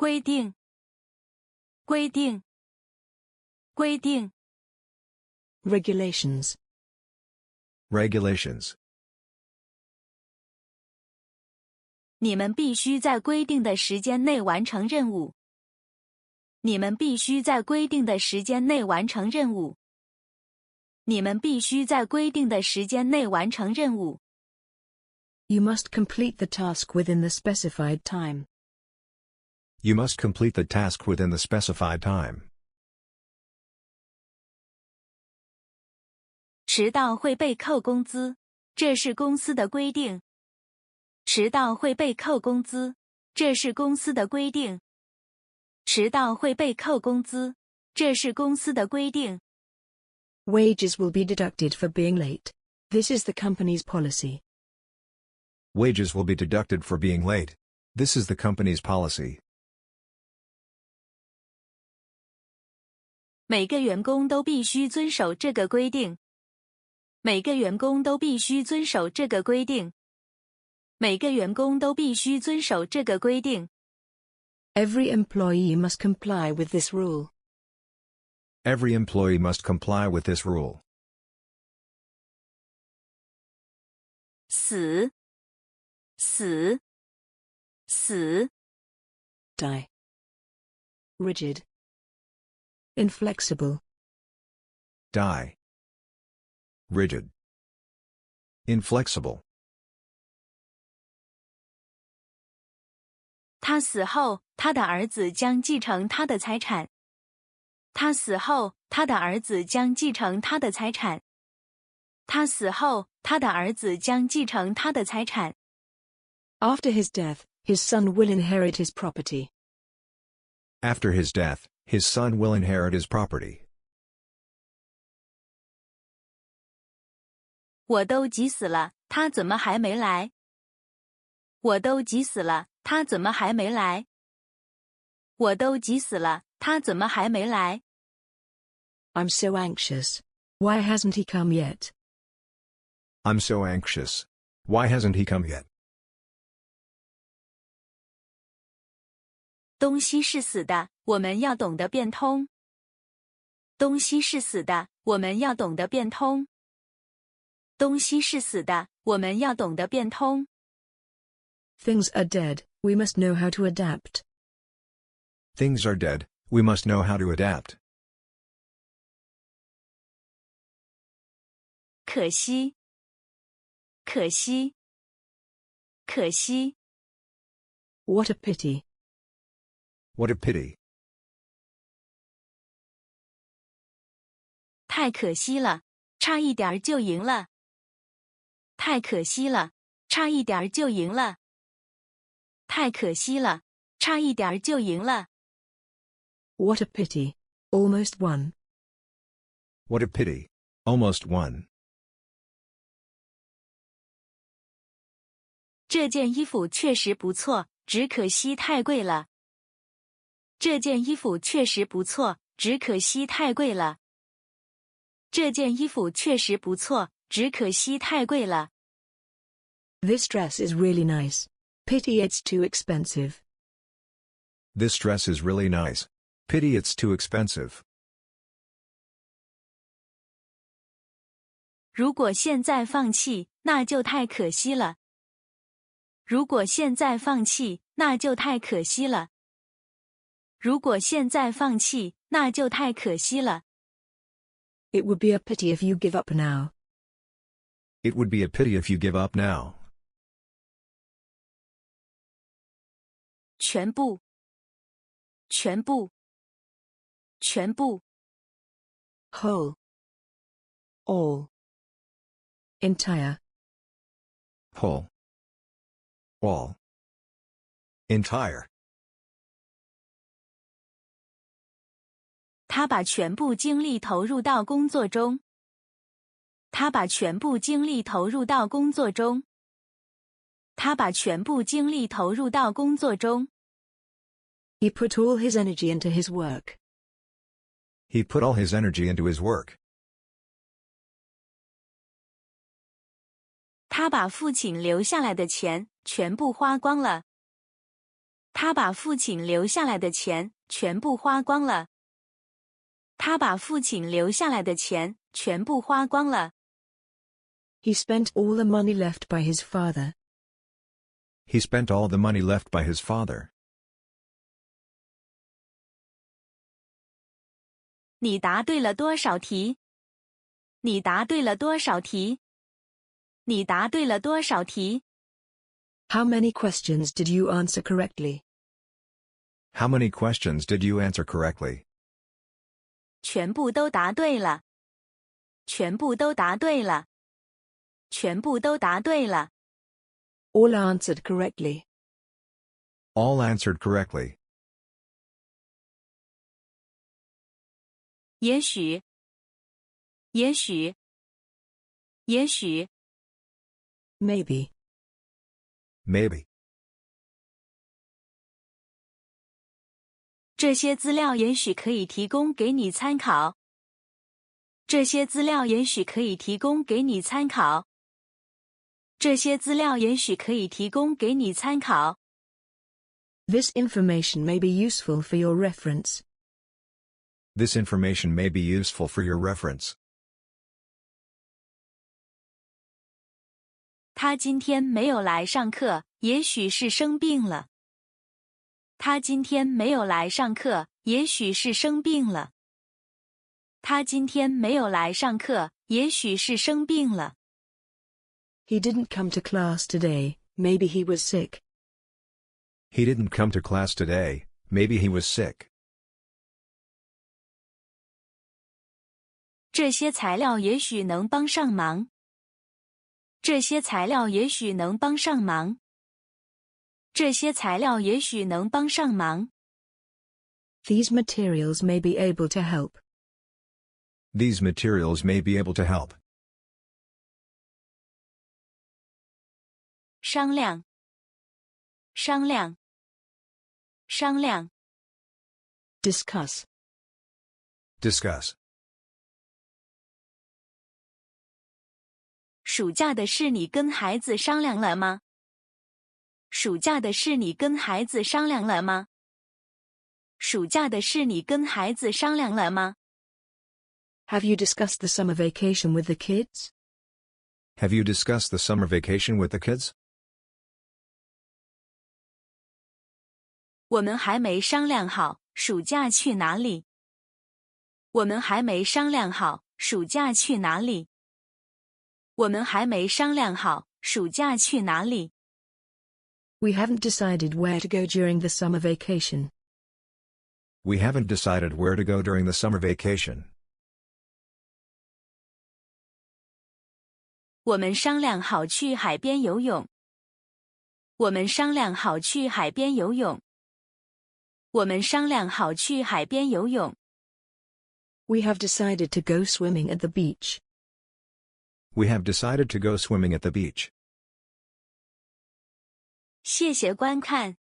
规定，规定，规定。regulations, regulations. 你们必须在规定的时间内完成任务。你们必须在规定的时间内完成任务。你们必须在规定的时间内完成任务。you must complete the task within the specified time, You must complete the task within the specified time. 迟到会被扣工资，这是公司的规定。迟到会被扣工资，这是公司的规定。迟到会被扣工资，这是公司的规定。wages will be deducted for being late. This is the company's policy. Wages will be deducted for being late. This is the company's policy. 每个员工都必须遵守这个规定。每个员工都必须遵守这个规定。每个员工都必须遵守这个规定。Every employee must comply with this rule. Every employee must comply with this rule. 死，死，死。Die. Rigid. Inflexible. Die. Rigid. Inflexible. 他死后，他的儿子将继承他的财产。他死后，他的儿子将继承他的财产。他死后，他的儿子将继承他的财产。After his death, his son will inherit his property. After his death, his son will inherit his property. 我都急死了，他怎么还没来？我都急死了，他怎么还没来？我都急死了，他怎么还没来？ I'm so anxious. Why hasn't he come yet? I'm so anxious. Why hasn't he come yet? 东西是死的，我们要懂得变通。东西是死的，我们要懂得变通。东西是死的，我们要懂得变通。Things are dead, we must know how to adapt. Things are dead, we must know how to adapt. 可惜，可惜，可惜。What a pity. What a pity. 太可惜了，差一点儿就赢了。太可惜了，差一点儿就赢了。太可惜了，差一点儿就赢了。What a pity. Almost won. What a pity. Almost won. 这件衣服确实不错，只可惜太贵了。这件衣服确实不错，只可惜太贵了。这件衣服确实不错，只可惜太贵了。This dress is really nice. Pity it's too expensive. This dress is really nice. Pity it's too expensive. 如果现在放弃，那就太可惜了。如果现在放弃，那就太可惜了。如果现在放弃，那就太可惜了。It would be a pity if you give up now. It would be a pity if you give up now. 全部，全部，全部。Whole. All. Entire. Whole. All. Entire. 他把全部精力投入到工作中。他把全部精力投入到工作中。他把全部精力投入到工作中。He put all his energy into his work. He put all his energy into his work. 他把父亲留下来的钱全部花光了。他把父亲留下来的钱全部花光了。他把父亲留下来的钱全部花光了。He spent all the money left by his father. He spent all the money left by his father. 你答对了多少题？你答对了多少题？你答对了多少题？ How many questions did you answer correctly? How many questions did you answer correctly? 全部都答对了。全部都答对了。全部都答对了。All answered correctly. All answered correctly. 也许。也许。也许。Maybe. Maybe. 这些资料也许可以提供给你参考。这些资料也许可以提供给你参考。这些资料也许可以提供给你参考。This information may be useful for your reference. This information may be useful for your reference. 他今天没有来上课，也许是生病了。他今天没有来上课，也许是生病了。他今天没有来上课，也许是生病了。He didn't come to class today, maybe he was sick. He didn't come to class today, maybe he was sick. 这些材料也许能帮上忙。这些材料也许能帮上忙。这些材料也许能帮上忙。These materials may be able to help. These materials may be able to help. 商量。商量。商量。Discuss. Discuss. 暑假的事你跟孩子商量了吗？暑假的事你跟孩子商量了吗？暑假的事你跟孩子商量了吗？ Have you discussed the summer vacation with the kids? Have you discussed the summer vacation with the kids? 我们还没商量好暑假去哪里。我们还没商量好暑假去哪里。我们还没商量好暑假去哪里。We haven't decided where to go during the summer vacation. We haven't decided where to go during the summer vacation. 我们商量好去海边游泳。我们商量好去海边游泳。我们商量好去海边游泳。We have decided to go swimming at the beach. We have decided to go swimming at the beach. 谢谢观看。